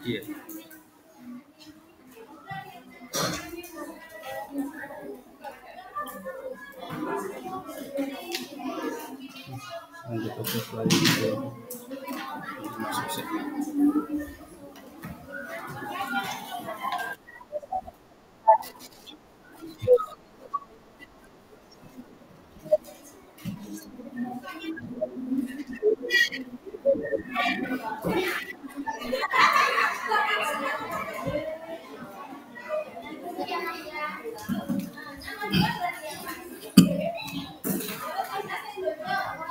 Iya. Lanjut proses lagi. Masuk sih.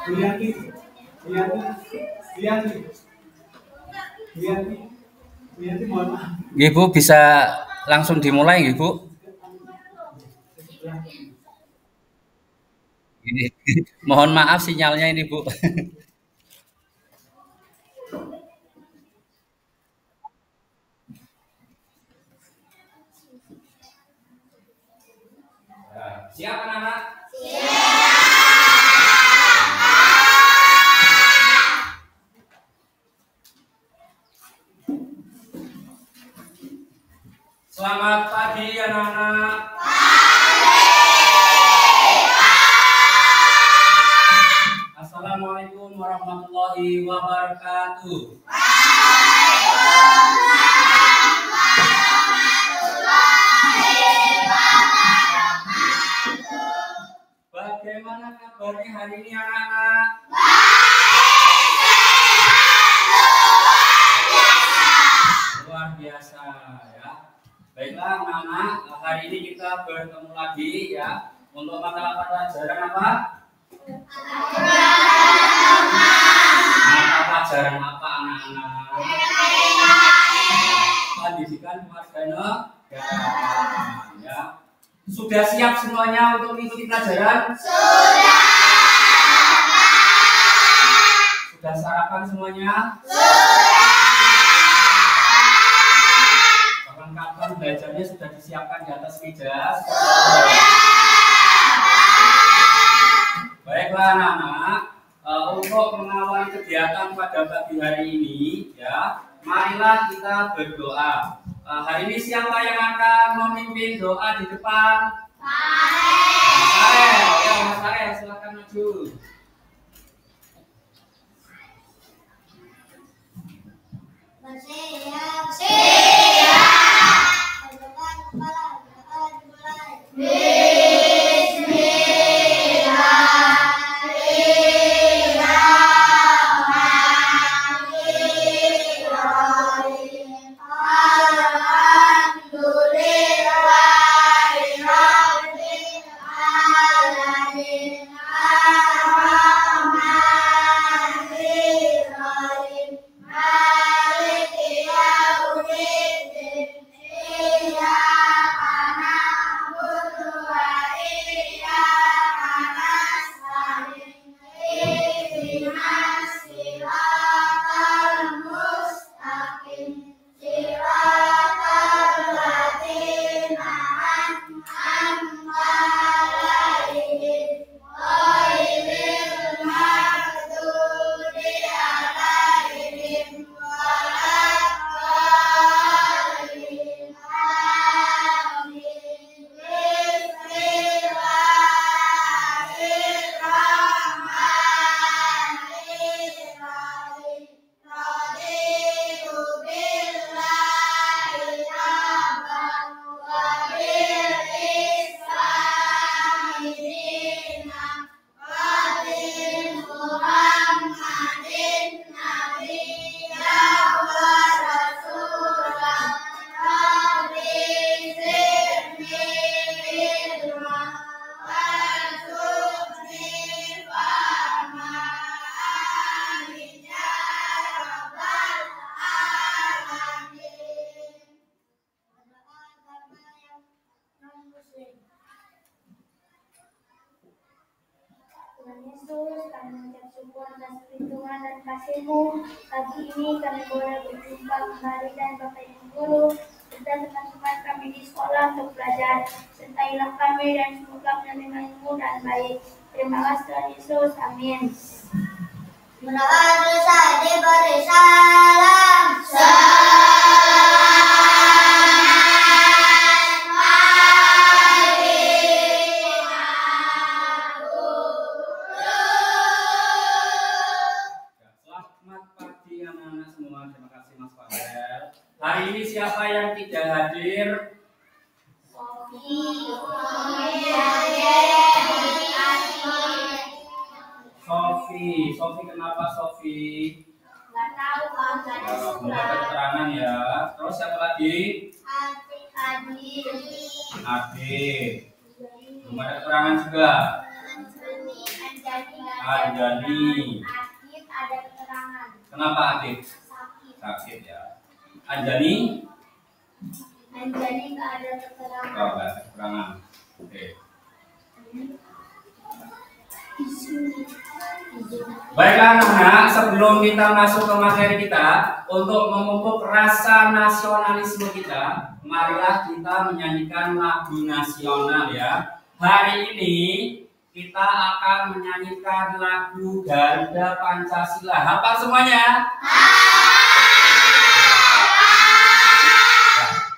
Lihat lihat lihat lihat lihat mohon maaf. Nggih Bu, bisa langsung dimulai nggih Bu? Ini mohon maaf sinyalnya ini Bu. Siap anak-anak? Selamat pagi anak-anak. Assalamualaikum warahmatullahi wabarakatuh. Bagaimana kabarnya hari ini anak-anak? Luar biasa ya. Baiklah anak-anak, hari ini kita bertemu lagi ya untuk mata pelajaran apa? Mata pelajaran apa anak-anak? Pendidikan kewarganegaraan ya. Sudah siap semuanya untuk mengikuti pelajaran? Sudah sarapan semuanya? Perlengkapan belajarnya sudah disiapkan di atas meja? Baiklah anak-anak, untuk mengawali kegiatan pada pagi hari ini ya, marilah kita berdoa. Hari ini siapa yang akan memimpin doa di depan? Mas Arel, ya Mas Arel silakan maju. dan kasih-Mu. Pagi ini kami boleh berjumpa kembali dan Bapak Ibu Guru serta teman-teman kami di sekolah untuk belajar. Sertailah kami dan semoga menerima ilmu dan baik. Terima kasih Tuhan Yesus. Amin. Gunakan dosa diberi salam. Hari ini siapa yang tidak hadir? Sofi, kenapa Sofi? Nggak tahu Bang. Belum ada keterangan ya. Terus siapa lagi? Ade. Belum ada keterangan juga. Anjani. Adit ada keterangan. Kenapa Ade? Sakit ya. Anjani nggak ada keterangan. Oh, nggak ada keterangan. Oke. Baiklah anak-anak, sebelum kita masuk ke materi kita, untuk memupuk rasa nasionalisme kita, marilah kita menyanyikan lagu nasional ya. Hari ini kita akan menyanyikan lagu Garuda Pancasila. Hafal semuanya?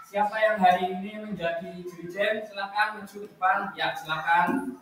Siapa yang hari ini menjadi dirijen? Silakan maju ke depan. Ya, silakan.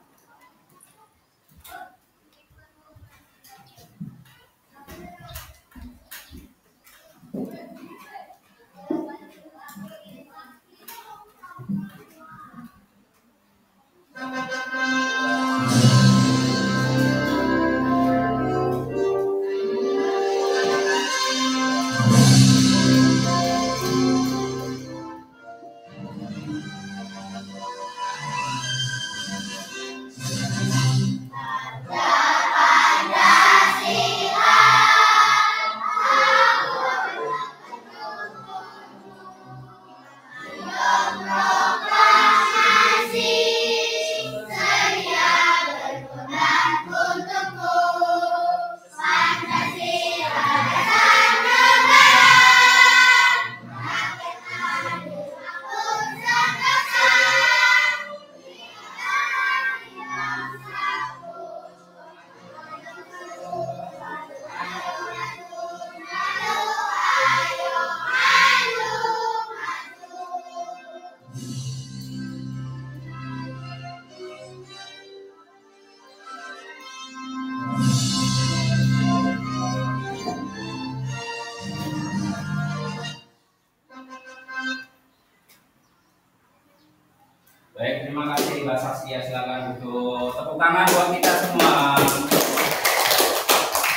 Baik, terima kasih Mbak Saskia. Silakan duduk. Tepuk tangan buat kita semua.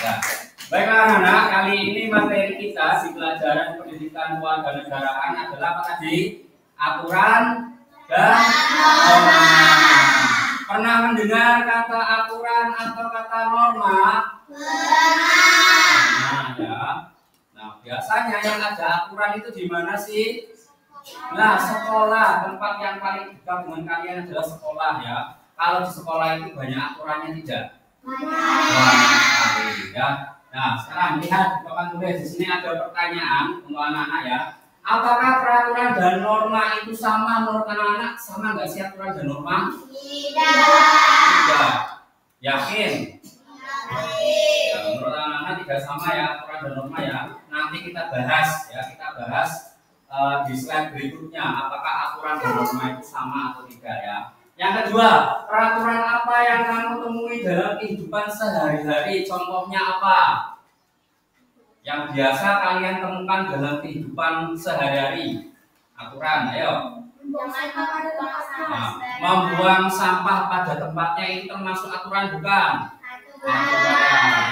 Ya. Baiklah anak-anak, kali ini materi kita di pelajaran pendidikan kewarganegaraan adalah apa tadi? Aturan dan norma. Pernah mendengar kata aturan atau kata norma? Nah, ya. Nah, biasanya yang ada aturan itu di mana sih? Nah, sekolah, tempat yang paling dekat dengan kalian adalah sekolah ya. Kalau di sekolah itu banyak aturannya tidak? Banyak. Ya. Nah, sekarang lihat di papan tulis di sini ada pertanyaan untuk anak-anak ya. Apakah peraturan dan norma itu sama menurut anak-anak? Sama nggak sih aturan dan norma? Tidak. Yakin? Ya, menurut anak-anak tidak sama ya aturan dan norma ya. Nanti kita bahas ya, di slide berikutnya apakah aturan dan norma itu sama atau tidak ya. Yang kedua, peraturan apa yang kamu temui dalam kehidupan sehari-hari? Contohnya apa? Yang biasa kalian temukan dalam kehidupan sehari-hari? Aturan, ayo. Nah, membuang sampah pada tempatnya itu termasuk aturan bukan? Aturan.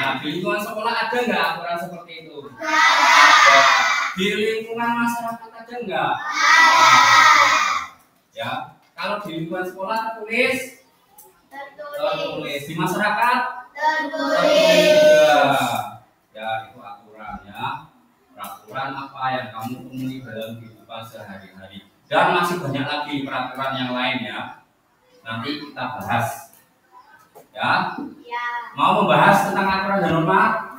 Nah, di lingkungan sekolah ada nggak aturan seperti itu? Ada. Di lingkungan masyarakat ada enggak? Ya, kalau di lingkungan sekolah tertulis di masyarakat tertulis juga. Ya, itu aturan ya. Peraturan apa yang kamu temui dalam kehidupan sehari-hari. Dan masih banyak lagi peraturan yang lain ya. Nanti kita bahas. Ya. Mau membahas tentang aturan dan norma?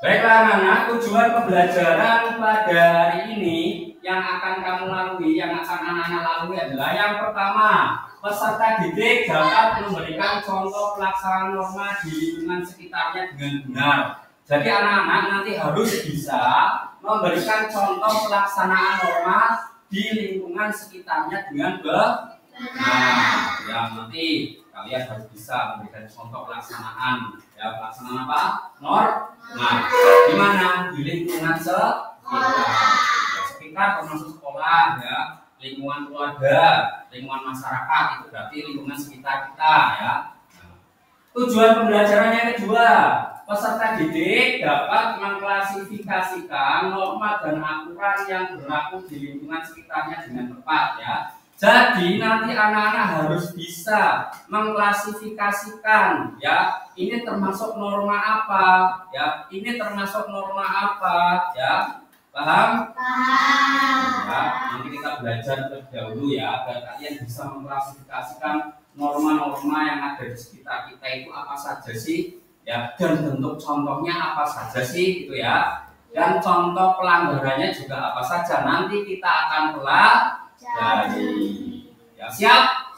Baiklah anak-anak, tujuan pembelajaran pada hari ini yang akan kamu lalui, yang akan anak-anak lalui adalah yang pertama, peserta didik dapat memberikan contoh pelaksanaan norma di lingkungan sekitarnya dengan benar. Jadi anak-anak nanti harus bisa memberikan contoh pelaksanaan norma di lingkungan sekitarnya dengan benar. Ya nanti kalian harus bisa memberikan contoh pelaksanaan. Ya pelaksanaan apa? Norma. Di mana? Di lingkungan sekitar termasuk sekolah, ya, lingkungan keluarga, lingkungan masyarakat, itu berarti lingkungan sekitar kita, ya. Tujuan pembelajaran yang kedua, peserta didik dapat mengklasifikasikan norma dan aturan yang berlaku di lingkungan sekitarnya dengan tepat, ya. Jadi nanti anak-anak harus bisa mengklasifikasikan, ya, ini termasuk norma apa, ya, ini termasuk norma apa, ya, paham? Ya, nanti kita belajar terlebih dahulu ya, agar kalian bisa mengklasifikasikan norma-norma yang ada di sekitar kita itu apa saja sih, ya, dan bentuk contohnya apa saja sih, gitu ya, dan contoh pelanggarannya juga apa saja. Nanti kita akan pelajari. Ya, siap?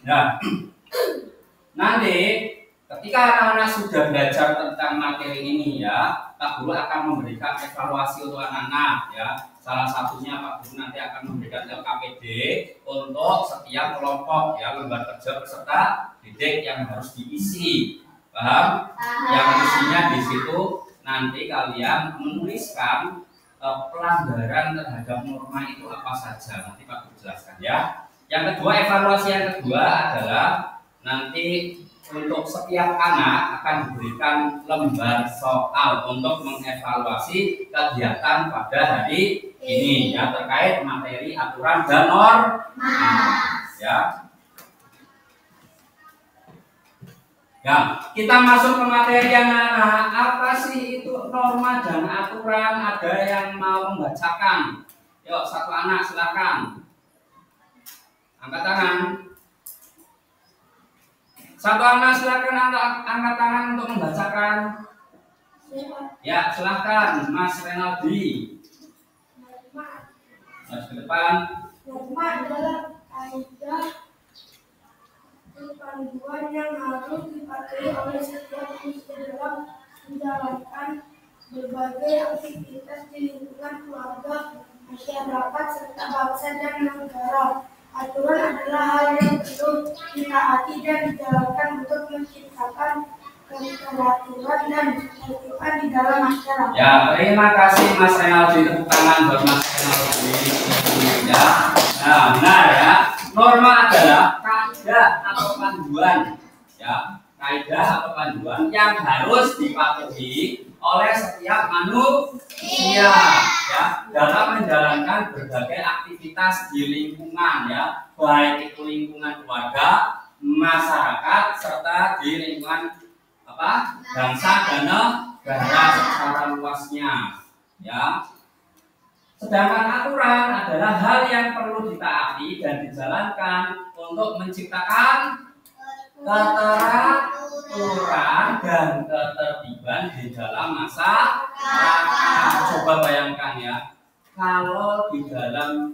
Nah, nanti ketika anak-anak sudah belajar tentang materi ini, ya, Pak Guru akan memberikan evaluasi untuk anak-anak, ya. Salah satunya Pak Guru nanti akan memberikan LKPD untuk setiap kelompok, ya, lembar kerja peserta didik yang harus diisi. Paham? Yang isinya di situ nanti kalian menuliskan pelanggaran terhadap norma itu apa saja. Nanti Pak Guru jelaskan, ya. Yang kedua, evaluasi yang kedua adalah nanti untuk setiap anak akan diberikan lembar soal untuk mengevaluasi kegiatan pada hari ini, ya, terkait materi, aturan, dan norma, ya. Ya, kita masuk ke materi anak-anak. Apa sih itu norma dan aturan? Ada yang mau membacakan? Yuk, satu anak silakan. Angkat tangan. Satu anak silakan angkat tangan untuk membacakan. Ya, silakan Mas Renaldi. Mas ke depan. Norma adalah kaidah panduan yang harus dipatuhi oleh setiap manusia dalam menjalankan berbagai aktivitas di lingkungan keluarga, masyarakat, serta bangsa dan negara. Aturan adalah hal yang perlu ditaati dan dijalankan untuk menciptakan keteraturan dan ketertiban di dalam masyarakat. Ya, terima kasih Mas Renaldi. Tepuk tangan buat Mas Renaldi. Ya, nah, benar ya. Norma adalah kaidah atau panduan, ya, kaidah atau panduan yang harus dipatuhi oleh setiap manusia, ya, dalam menjalankan berbagai aktivitas di lingkungan, ya, baik itu lingkungan keluarga, masyarakat, serta di lingkungan apa, bangsa dan negara secara luasnya, ya. Sedangkan aturan adalah hal yang perlu ditaati dan dijalankan untuk menciptakan keteraturan dan ketertiban di dalam masyarakat. Coba bayangkan ya, kalau di dalam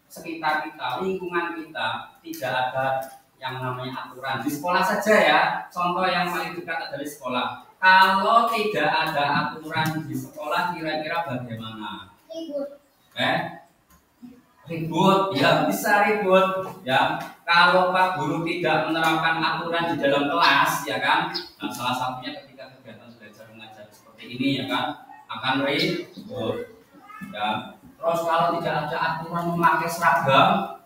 sekitar kita, lingkungan kita tidak ada yang namanya aturan. Di sekolah saja ya, contoh yang paling dekat adalah sekolah. Kalau tidak ada aturan di sekolah, kira-kira bagaimana? Ribut, ya, bisa ribut, ya. Kalau Pak Guru tidak menerapkan aturan di dalam kelas, ya kan, nah, salah satunya ketika kegiatan belajar mengajar seperti ini, ya kan, akan ribut, ya. Terus kalau tidak ada aturan memakai seragam,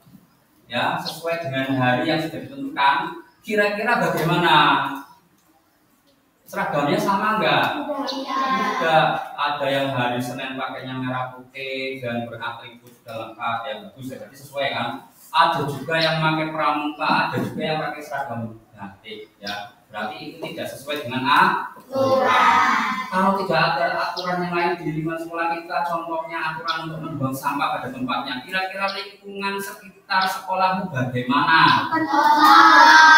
ya, sesuai dengan hari yang sudah ditentukan, kira-kira bagaimana? Seragamnya sama enggak? Tidak. Ada yang hari Senin pakainya merah putih dan beratribut sudah lengkap, ya, bagus, ya, berarti sesuai kan? Ada juga yang pakai pramuka, ada juga yang pakai seragam batik, ya, berarti itu tidak sesuai dengan aturan. Kalau tidak ada aturan yang lain di lingkungan sekolah kita, contohnya aturan untuk membuang sampah pada tempatnya, kira-kira lingkungan sekitar sekolahmu bagaimana?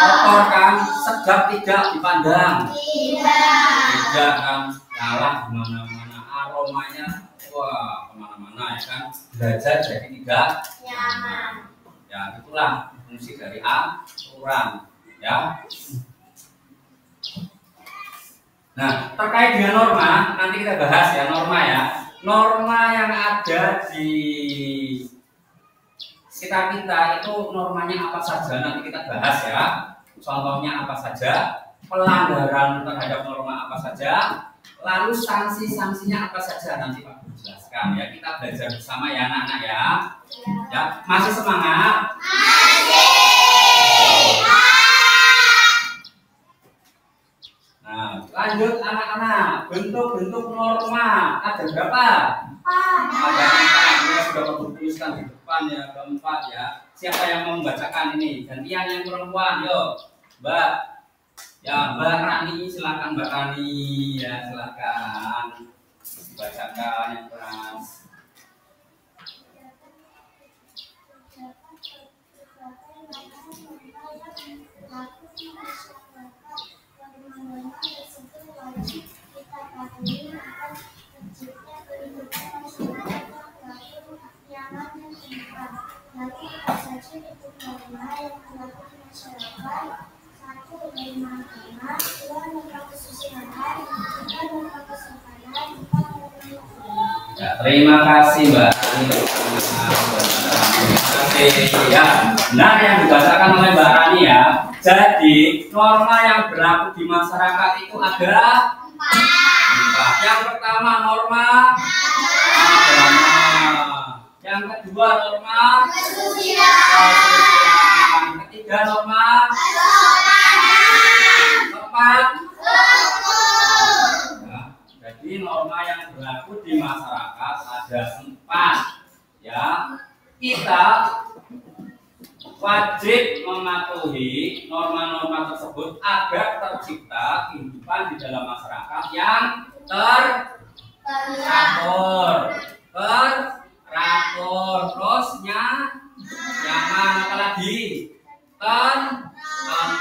Kotor kan? Sedap tidak dipandang? Tidak kan? Kalah kemana-mana, aromanya wah kemana-mana ya kan? Belajar jadi tidak nyaman. Ya itulah fungsi dari aturan ya. Nah, terkait dengan norma, nanti kita bahas ya norma ya. Norma yang ada di sekitar kita itu normanya apa saja nanti kita bahas ya. Contohnya apa saja, pelanggaran terhadap norma apa saja, lalu sanksi-sanksinya apa saja nanti Pak Guru jelaskan ya. Kita belajar bersama ya anak-anak ya. Ya, masih semangat? Nah, lanjut anak-anak, bentuk-bentuk norma ada berapa? Ada 4. Kita sudah tuliskan di depan ya, keempat ya. Siapa yang mau membacakan ini? Gantian yang perempuan, yuk, Mbak. Ya, Mbak Rani, silakan Mbak Rani ya, silakan dibacakan yang keras. Ya, terima kasih Mbak. Terima kasih ya. Benar yang dibacakan oleh Mbak Rani ya. Jadi norma yang berlaku di masyarakat itu ada 4. Yang pertama norma agama. Yang kedua norma kesusilaan. Ketiga norma tepat. Ya, jadi norma yang berlaku di masyarakat ada 4 ya. Kita wajib mematuhi norma-norma tersebut agar tercipta kehidupan di dalam masyarakat yang teratur, terus nyaman, apalagi tentram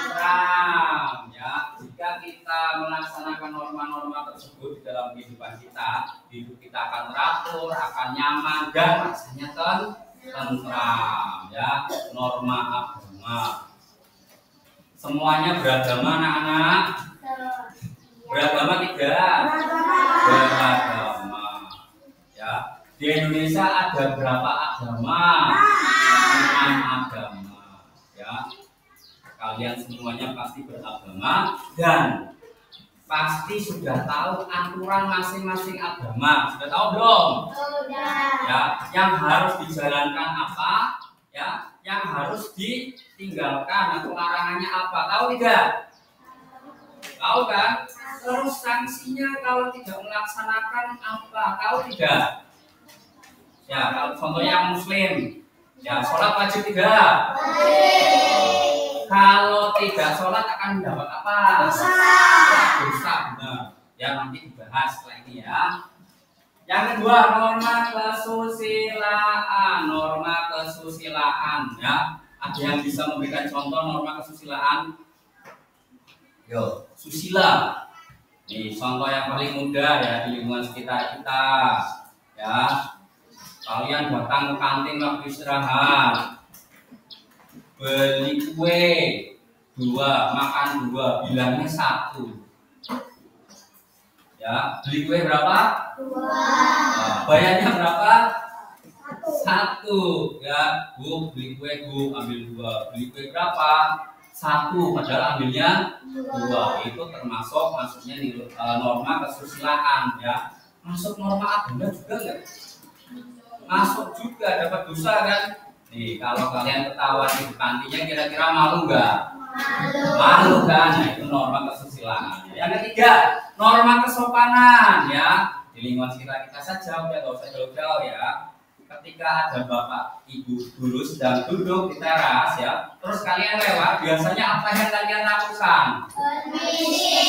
ya. Jika kita melaksanakan norma-norma tersebut di dalam kehidupan kita, hidup kita akan teratur, akan nyaman dan rasanya tentram ya. Norma agama, semuanya beragama anak-anak. Beragama tidak? Beragama ya. Di Indonesia ada berapa agama? 6 agama ya. Kalian semuanya pasti beragama dan pasti sudah tahu aturan masing-masing agama. Sudah tahu belum? Sudah. Ya, yang harus dijalankan apa? Ya, yang harus ditinggalkan atau larangannya apa? Tahu tidak? Tahu kan? Terus sanksinya kalau tidak melaksanakan apa? Tahu tidak? Ya, kalau contohnya muslim, ya sholat wajib tidak? Kalau tidak sholat akan mendapat apa? Dosa. Benar. Ya nanti dibahas setelah ini ya. Yang kedua norma kesusilaan. Norma kesusilaan ya. Ada yang bisa memberikan contoh norma kesusilaan? Yo, susila. Nih contoh yang paling mudah ya di lingkungan sekitar kita. Ya. Kalian datang ke kantin waktu istirahat, beli kue 2, makan 2, bilangnya 1. Ya, beli kue berapa? 2. Nah, bayarnya berapa? 1. Ya, Bu, beli kue Bu, ambil 2. Beli kue berapa? 1, padahal ambilnya 2. Itu termasuk maksudnya norma kesusilaan ya. Masuk norma agama juga enggak? Masuk juga, dapat dosa kan? Nih, kalau kalian ketawa di kantinnya kira-kira malu nggak? Malu kan? Nah, itu norma kesusilaan. Yang ketiga, norma kesopanan ya. Di lingkungan sekitar kita saja, udah nggak usah jauh-jauh ya. Ketika ada bapak, ibu, guru sedang duduk di teras ya, terus kalian lewat, biasanya apa yang kalian lakukan? Permisi.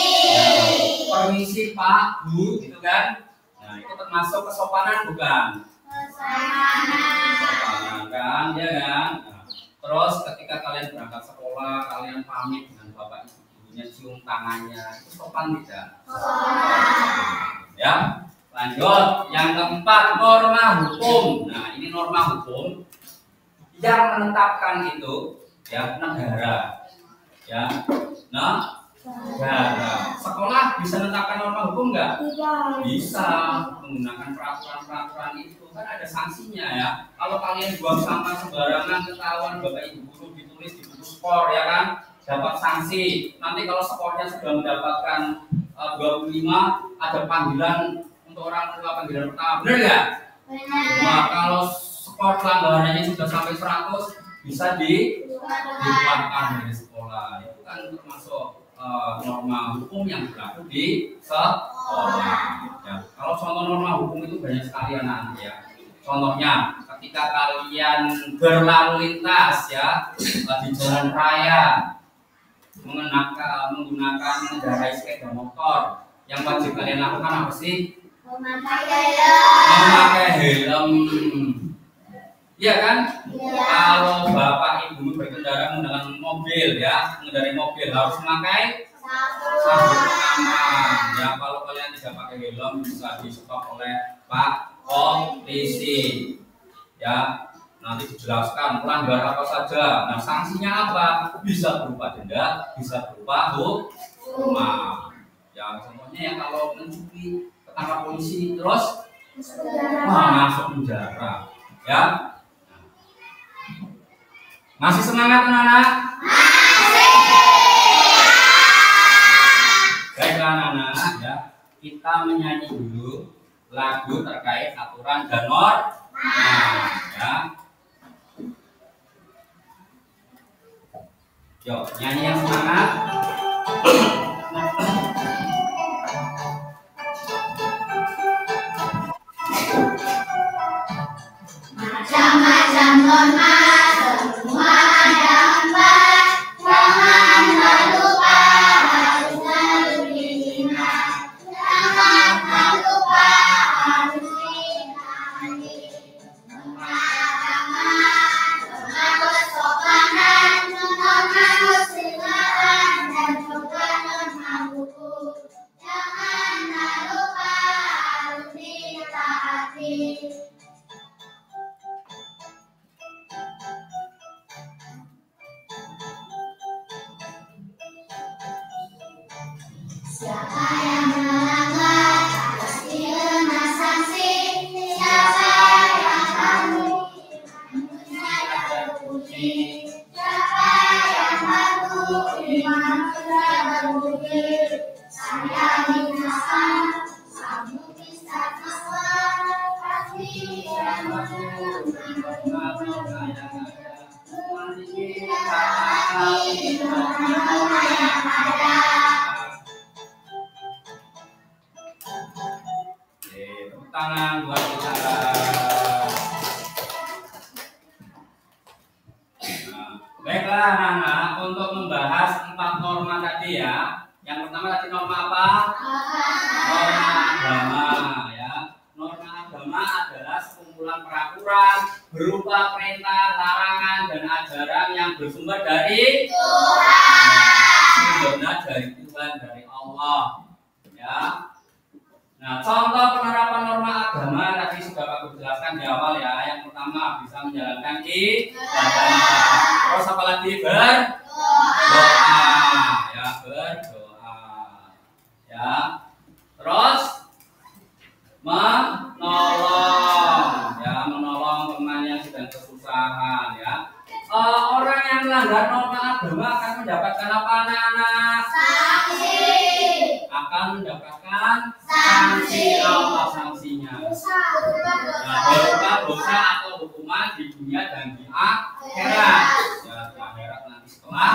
permisi Pak, Bu, gitu kan? Nah, itu termasuk kesopanan bukan? Kesopanan kan, ya kan? Nah, terus ketika kalian berangkat sekolah, kalian pamit dengan bapak ibunya, cium tangannya, itu sopan tidak? Ya, lanjut. Yang keempat, norma hukum. Nah, ini norma hukum yang menetapkan itu ya negara. Ya, nah, negara. Sekolah bisa menetapkan norma hukum nggak? Bisa, menggunakan peraturan-peraturan itu kan ada sanksinya ya. Kalau kalian buang sampah sembarangan ketahuan bapak ibu guru ditulis di buku skor ya kan, dapat sanksi. Nanti kalau skornya sudah mendapatkan 25 ada panggilan untuk orang tua, panggilan pertama, benar nggak? Nah, kalau skor pelanggarannya sudah sampai 100 bisa dikeluarkan dari sekolah. Itu kan termasuk norma hukum yang berlaku di sekolah. Ya. Kalau contoh norma hukum itu banyak sekali nanti ya. Contohnya ketika kalian berlalu lintas ya di jalan raya mengendarai sepeda motor, yang wajib kalian lakukan apa sih? Memakai helm. Iya kan? Ya. Kalau bapak ibu berkendara menggunakan mobil ya, mengendarai mobil harus memakai sabuk pengaman. Ya, kalau kalian tidak pakai helm bisa di-stop oleh Pak Polisi. Ya, nanti dijelaskan pelanggar apa saja. Nah, sanksinya apa? Bisa berupa denda, bisa berupa hukuman. Ya, contohnya ya kalau mencuri ketangkap polisi terus masuk penjara. Ya. Masih semangat anak-anak? Masih. Baiklah anak-anak ya, kita menyanyi dulu lagu terkait aturan dan norma ya. Yuk, nyanyi yang semangat. Macam-macam norma, semua ada 4. Jangan lupa harus selalu diingat. Jangan lupa harus diingati. Norma kesopanan, norma kesusilaan, dan juga norma hukum. Jangan lupa harus ditaati. Siapa yang melanggar pasti kena sanksi. Siapa yang patuh manusia terpuji. Siapa yang patuh manusia terpuji. Saya binasan, kamu bisa keluar. Pasti yang tangan buat kita. Nah, baiklah anak-anak, untuk membahas 4 norma tadi ya. Yang pertama tadi norma apa? Norma agama ya. Norma agama adalah sekumpulan peraturan berupa perintah, larangan, dan ajaran yang bersumber dari Tuhan. Sumbernya dari Tuhan, dari Allah ya. Nah, contoh penerapan norma agama tadi sudah Pak Guru jelaskan di awal ya. Yang pertama bisa menjalankan ibadah. Terus apa lagi? Berdoa. Ya, berdoa. Ya. Terus menolong. Ya, menolong teman yang sedang kesusahan ya. Orang yang melanggar norma agama akan mendapatkan apa anak-anak? sanksi. Akan mendapatkan sanksi. Apa sanksinya? Nah, berupa dosa atau hukuman di dunia dan di akhirat. Ya, di akhirat nanti setelah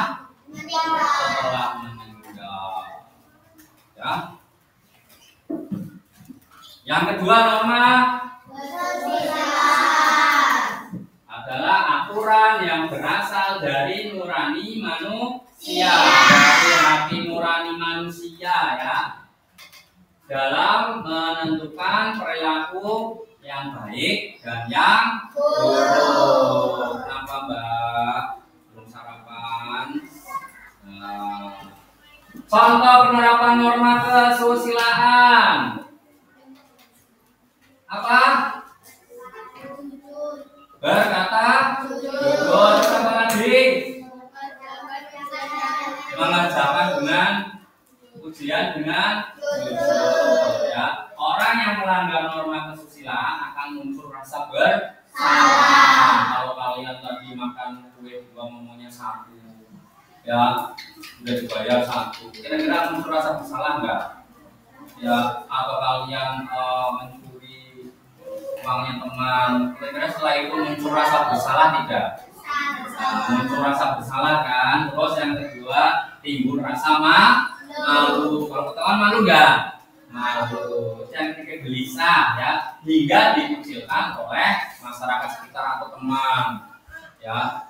meninggal. Ya. Yang kedua norma adalah aturan yang berasal dari nurani manusia, dari hati nurani manusia ya. dalam menentukan perilaku yang baik dan yang buruk. Kenapa Mbak? Belum sarapan? Nah. Contoh penerapan norma kesusilaan. Apa? Berkata jujur. Apa lagi? Mengerjakan dengan ujian dengan jujur. Ya. Orang yang melanggar norma kesusilaan akan muncul rasa bersalah. Kalau kalian tadi makan kue dua momonya satu, ya udah dibayar satu, kira-kira muncul rasa bersalah nggak? Ya, atau kalian mencuri uangnya teman, kira-kira setelah itu muncul rasa bersalah tidak? Muncul rasa bersalah kan. Terus yang kedua, timbul rasa malu. Kalau ketahuan malu nggak? Malu. Yang ketiga gelisah, ya, hingga dikucilkan oleh masyarakat sekitar atau teman. Ya,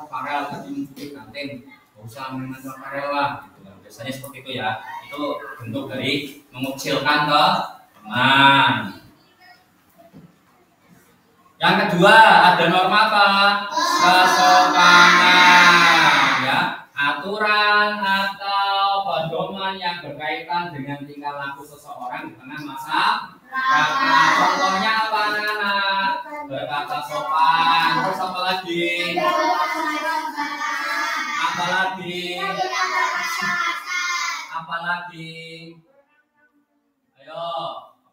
Farel tadi mencuri kantin, nggak usah mengenal Farel lah, gitu kan. Biasanya seperti itu ya. Itu bentuk dari mengucilkan ke teman. Yang kedua, ada norma apa? Kesopanan, ya. Aturan atau pedoman yang berkaitan dengan tingkah laku seseorang di tengah masyarakat. Contohnya apa, anak-anak? Berkata sopan. Terus apa lagi? Apa lagi? Apa lagi? Ayo.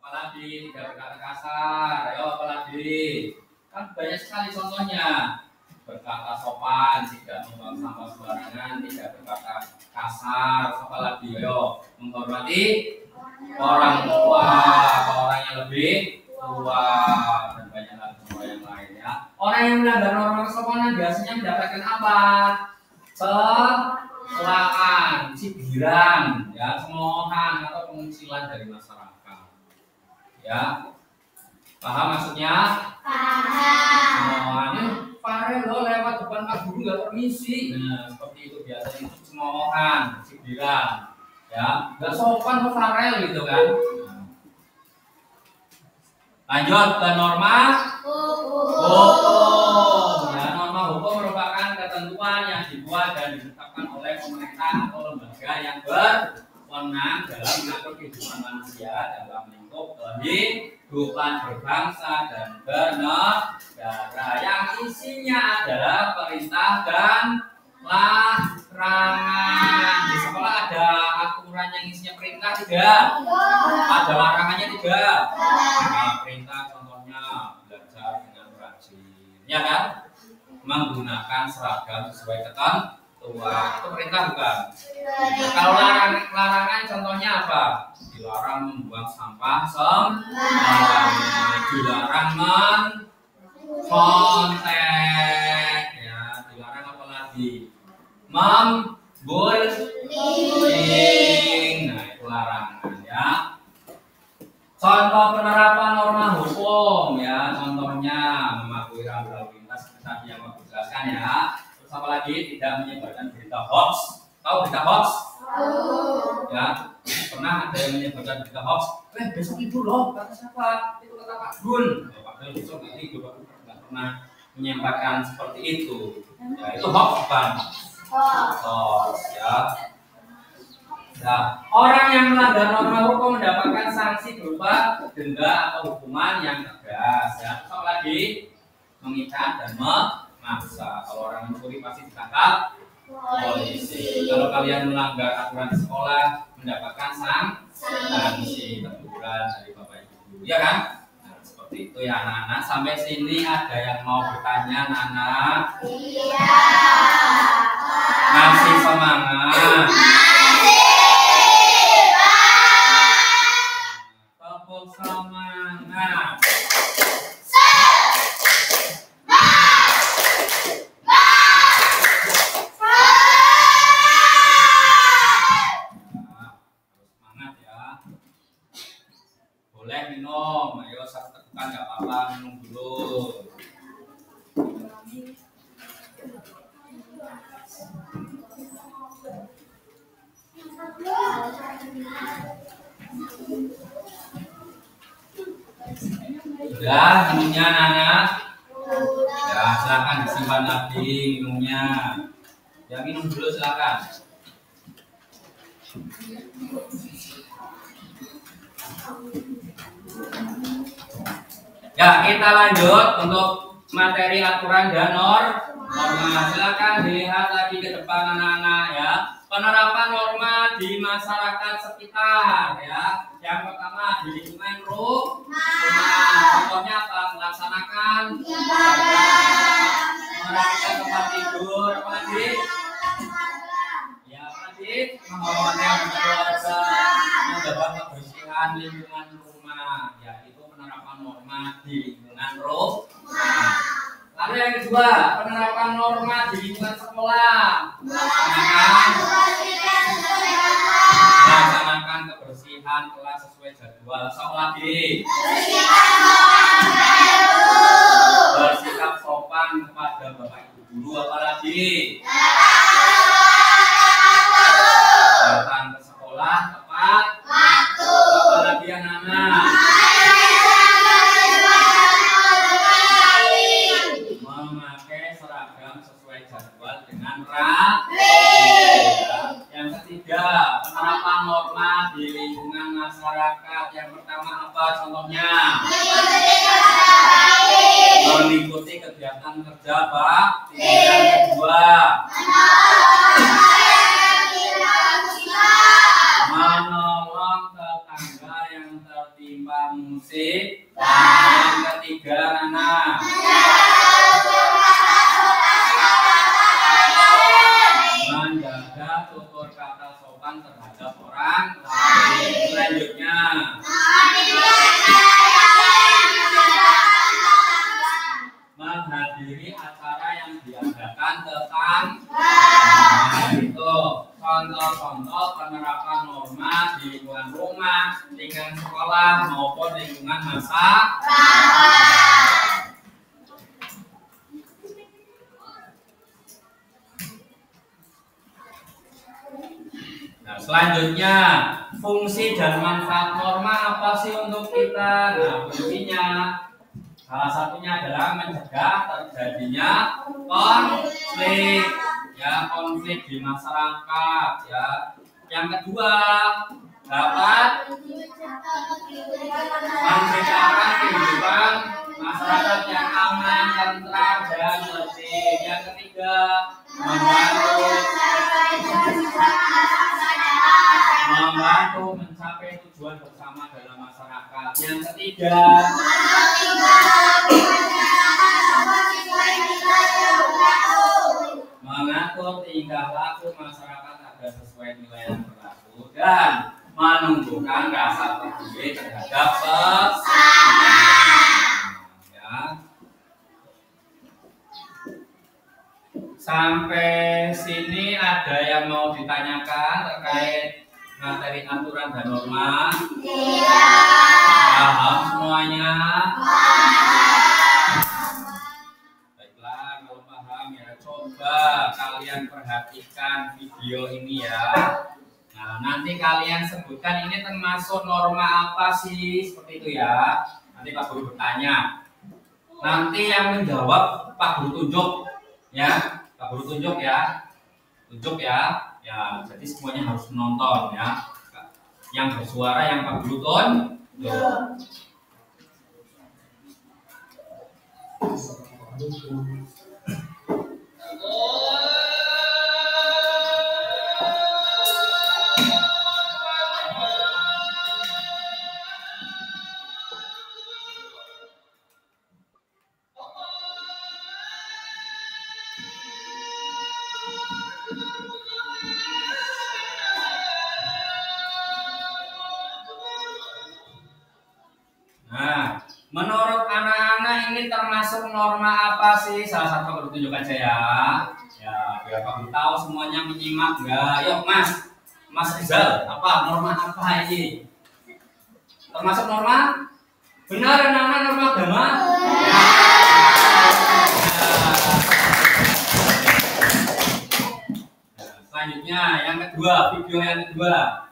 Apalagi tidak berkata kasar, ayo apalagi, kan banyak sekali contohnya. Berkata sopan, tidak membuang sampah sembarangan, tidak berkata kasar, apalagi, ayo menghormati orang tua, orang yang lebih tua, dan banyak lagi contoh yang lain ya. Orang yang melanggar norma kesopanan biasanya mendapatkan apa? Celaan, cibiran, ya, cemoohan atau pengucilan dari masyarakat. Ya, paham maksudnya? Paham. Farel lo lewat depan Pak Guru nggak permisi. Nah, seperti itu biasanya itu cemoohan, cibiran. Ya, nggak sopan lo Farel gitu kan. Lanjut ke norma hukum. Ya, norma hukum merupakan ketentuan yang dibuat dan ditetapkan oleh pemerintah atau lembaga yang berwenang dalam mengatur kehidupan manusia dalam lingkup kehidupan berbangsa dan bernegara, yang isinya adalah perintah dan larangan. Di sekolah ada aturan yang isinya perintah tidak? Ada larangannya tidak? Nah, perintah contohnya belajar dengan rajin, ya kan? Menggunakan seragam sesuai ketentuan. Itu perintah bukan? Nah, kalau larangan contohnya apa? Dilarang membuang sampah sembarangan, dilarang mencontek, ya, dilarang apa lagi? Membullying. Nah, itu larangan ya. Contoh penerapan norma hukum ya, contohnya mematuhi rambu lalu lintas tadi yang aku jelaskan ya. Terus apa lagi? Tidak menyebarkan berita hoax. Tahu berita hoax? Ya, pernah ada yang menyebarkan berita hoax. Besok itu loh, kata siapa? Itu kata Pak Gun. Padahal besok itu Pak Gun nggak pernah menyampaikan seperti itu. Ya, itu hoax bukan? Hoax ya. Nah, orang yang melanggar norma hukum mendapatkan sanksi berupa denda atau hukuman yang tegas. Ya, apalagi mengikat dan memaksa. Kalau orang mencuri pasti ditangkap polisi. Kalau kalian melanggar aturan di sekolah mendapatkan sanksi teguran dari Bapak Ibu, ya kan? Nah, seperti itu ya anak-anak. Sampai sini ada yang mau bertanya, anak? Iya. Masih semangat? Tepuk semangat. Boleh minum, ayo satu tegukan nggak apa-apa, minum dulu. Sudah minumnya anak-anak? Ya, silakan disimpan lagi minumnya. Ya, minum dulu silakan. Ya, kita lanjut untuk materi aturan dan norma. Silakan dilihat lagi ke depan anak-anak ya. Penerapan norma di masyarakat sekitar ya. Yang pertama di lingkungan rumah. Contohnya apa? Melaksanakan merapikan tempat tidur, apa lagi? Ya, apa lagi? Menghormati keluarga, menjaga kebersihan lingkungan rumah. Ya, itu penerapan norma di lingkungan rumah. Lalu yang kedua, penerapan norma di lingkungan sekolah. Melaksanakan kebersihan kelas sesuai jadwal. Sok lagi. Bersikap sopan kepada bapak ibu guru, apalagi datang ke sekolah tepat waktu. Apalagi anak-anak memakai seragam sesuai jadwal dengan rapi. Yang ketiga, penerapan norma di lingkungan masyarakat. Yang pertama apa contohnya? Mengikuti kegiatan kerja bakti. Yang kedua, menolong tetangga yang tertimpa musibah. Yang ketiga, anak menjaga tutur kata sopan terhadap orang lain. Selanjutnya, menghadiri acara yang diadakan tetangga. Itu contoh-contoh penerapan norma di lingkungan rumah, lingkungan sekolah maupun lingkungan masyarakat. Nah, selanjutnya, fungsi dan manfaat norma apa sih untuk kita? Nah, fungsinya salah satunya adalah mencegah terjadinya konflik, ya, konflik di masyarakat, ya. Yang kedua, dapat menciptakan kehidupan masyarakat yang aman, tentram, dan tertib. Yang ketiga, membantu mencapai tujuan bersama dalam masyarakat. Yang ketiga, mengatur tingkah laku masyarakat agar sesuai nilai yang berlaku dan menumbuhkan rasa peduli terhadap sesama. Ya. Sampai sini ada yang mau ditanyakan terkait materi aturan dan norma? Paham semuanya? Baiklah, kalau paham ya coba kalian perhatikan video ini ya. Nah, nanti kalian sebutkan ini termasuk norma apa sih, seperti itu ya. Nanti Pak Guru bertanya. Nanti yang menjawab Pak Guru tunjuk ya. Pak Guru tunjuk ya. Tunjuk ya. Ya, jadi semuanya harus menonton ya. Yang bersuara yang Pak Guru tunjuk. Nah, menurut anak-anak ini termasuk norma apa sih? Salah satu Pak Guru tunjuk aja ya. Ya, biar Pak Guru tahu semuanya menyimak enggak. Yuk Mas Rizal, apa norma apa ini? Termasuk norma? Benar anak-anak, norma agama? Ya. Nah, selanjutnya yang kedua, video yang kedua.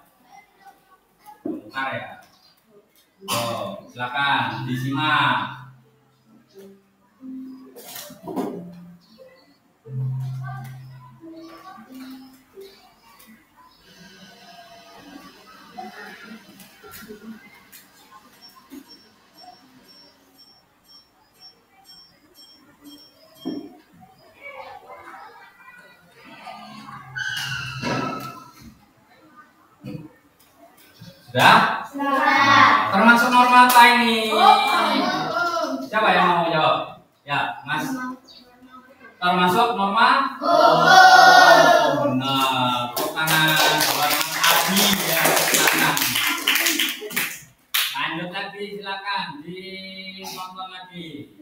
Bentar ya. Oh, silakan disimak. Sudah? Sudah. Termasuk norma apa ini? Siapa yang mau jawab? Ya, Mas. Termasuk norma? Oh, benar. Tepuk tangan buat Mas Adi ya. Tangan. Lanjut lagi, silakan ditonton lagi.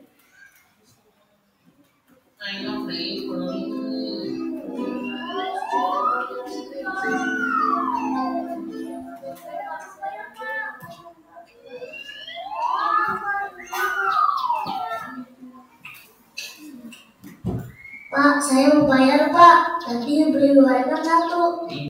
Pak, saya mau bayar, Pak. Nanti beli gorengan satu.